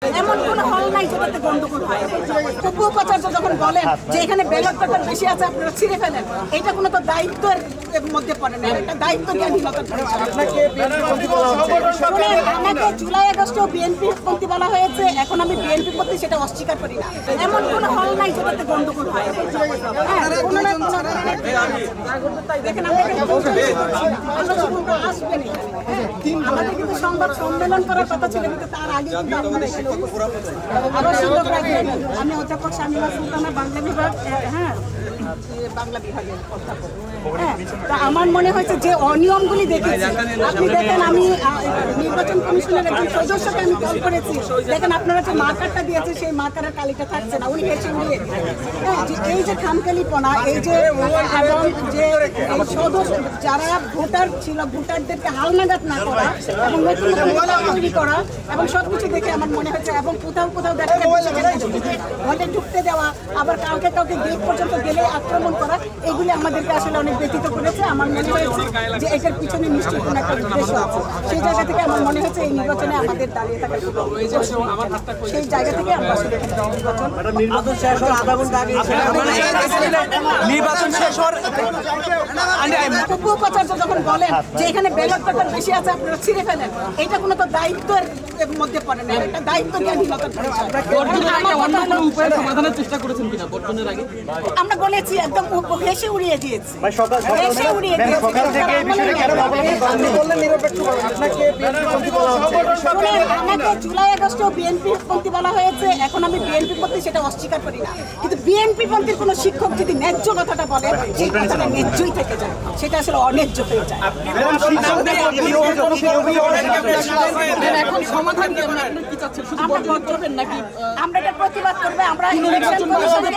এমন কোন হল নাই যেটাতে গন্ডগোল হয়। উপাচার্য যখন বলেন যে এখানে ব্যালট পেপার বেশি আছে আপনারা ছিঁড়ে ফেলেন, এটা কোনো তো দায়িত্বের মধ্যে পড়ে না, এটা দায়িত্ব জ্ঞানহীনতা। আমাকে জুলাই আগস্টেও বিএনপি পন্থী বলা হয়েছে, এখন আমি বিএনপি পন্থী, সেটা অস্বীকার করি না। এমন কোন হল নাই যেটাতে গন্ডগোল হয়। আমাদের কিন্তু সংবাদ সম্মেলন করার কথা ছিল, কিন্তু তার আগে আমি অধ্যাপক শামিলা সুলতানা, বাংলা বিভাগ, বাংলা বিভাগের অধ্যাপক। তা আমার মনে হয়েছে যে অনিয়মগুলি দেখেছি, আপনি দেখেন আমি নির্বাচন কমিশনের একজন সদস্যকে আমি কল করেছি, দেখেন আপনারা যে মার্কারটা দিয়েছে সেই মার্কারের কালিটা থাকছে না, উনি এসে উড়িয়ে এই যে খামখেয়ালিপনা, এই যে এবং যে সদস্য যারা ভোটার ছিল ভোটারদেরকে হালনাগাদ না করা এবং নতুন তৈরি করা এবং সবকিছু দেখে আমার মনে হয়েছে, এবং কোথাও কোথাও দেখা ভোটে ঢুকতে দেওয়া, আবার কাউকে কাউকে গেট পর্যন্ত গেলে আক্রমণ করা, এগুলি আমাদেরকে আসলে অনেক ব্যথিত করেছে। আমার মনে হয়েছে যে এটার পিছনে নিশ্চয়ই কোনো একটা উদ্দেশ্য আছে। সেই জায়গা থেকে আমার মনে হয়েছে এই নির্বাচনে আমাদের দাঁড়িয়ে থাকা, সেই জায়গা থেকে আমরা নির্বাচন শেষ হওয়ার আধা ঘন্টা আগে নির্বাচন শেষ হওয়ার উপাচার্য যখন বলেন যে এখানে ব্যালট পেপার বেশি আছে আপনারা ছিঁড়ে ফেলেন, এটা কোনো তো দায়িত্বের মধ্যে পড়ে না, এটা দায়িত্ব জ্ঞানহীনতা। সমাধানের চেষ্টা করেছেন কিনা বর্তমানের আগে? আমরা বলেছি, একদম হেসে উড়িয়ে দিয়েছি, হেসে উড়িয়ে দিয়েছি। আমাকে জুলাই আগস্টেও বিএনপি পন্থী বলা হয়েছে, এখন আমি বিএনপি পন্থী, সেটা অস্বীকার করি না। কিন্তু বিএনপি পন্থীর কোনো শিক্ষক যদি ন্যায্য কথাটা বলে, সেই কথাটা ন্যায্যই থেকে যায়, সেটা আসলে অন্যায্য হয়ে যায়। এখন সমাধান কি চাচ্ছেন? শুধু বর্তমান করবেন নাকি আমরা এটা প্রতিবাদ করবে? আমরা ইলেকশন কমিশনকে